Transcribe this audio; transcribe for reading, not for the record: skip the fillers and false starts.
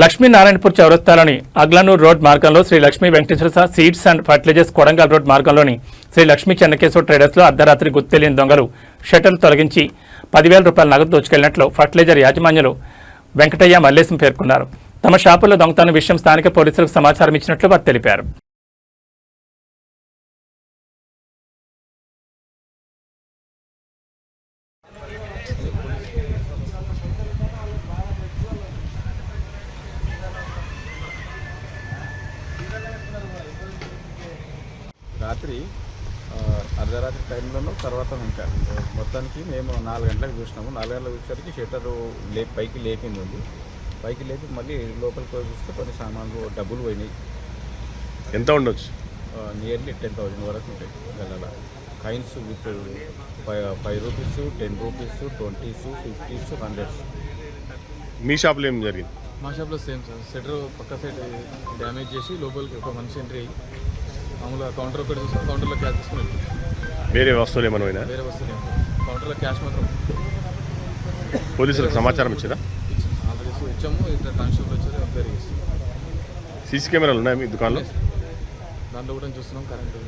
Lakshminarayanpur చౌరస్తాలోని Aglanur road మార్గంలో Shri Lakshmi Venkateshwara seeds and fertilisers Kodangal road మార్గంలోని శ్రీ లక్ష్మీ చెన్నకేశ్వర ట్రేడర్స్లో అర్ధరాత్రి గుర్తెలియని దొంగలు షట్టర్లు తొలగించి 10,000 రూపాయల నగదు దోచుకెళ్లినట్లు ఫర్టిలైజర్ యాజమాన్యులు వెంకటయ్య మల్లేశం పేర్కొన్నారు. తమ షాపుల్లో దొంగతనం విషయం స్థానిక పోలీసులకు సమాచారం ఇచ్చినట్లు వారు తెలిపారు. రాత్రి అర్ధరాత్రి టైంలోనూ తర్వాత ఇంకా మొత్తానికి మేము 4 గంటలకు చూసినాము. 4 గంటలకు చూసేసరికి షట్టరు పైకి లేపింది ఉంది. పైకి లేపి మళ్ళీ లోపలికి పోయి చూస్తే కొన్ని సామాన్లు డబ్బులు పోయినాయి. ఎంత ఉండొచ్చు? నియర్లీ 10,000 వరకు ఉంటాయి. గల coins with 5 rupees, 10 rupees, 20s, 50s, 100s. మీ షాప్లో ఏం జరిగింది? మా షాప్లో సేమ్ సార్. షట్టర్ పక్క సైడ్ డ్యామేజ్ చేసి లోపలికి ఒక మనిషి ఎంట్రీ అయ్యి మామూలుగా కౌంటర్ ఒకటి చూసుకుని కౌంటర్లో క్యాష్ తీసుకుని వేరే వస్తువులు ఏమైనా పోయినా? వేరే వస్తువులు కౌంటర్లో క్యాష్ మాత్రం. పోలీసులకు సమాచారం ఇచ్చారా? ఆల్రెడీ ఇచ్చాము. ఇద్దరు కానిస్టేబుల్ వచ్చారు, ఎంక్వైరీ చేస్తాం. సీసీ కెమెరాలు ఉన్నాయి మీ దుకాణంలో? దాంట్లో కూడా చూస్తున్నాం. కరెంటు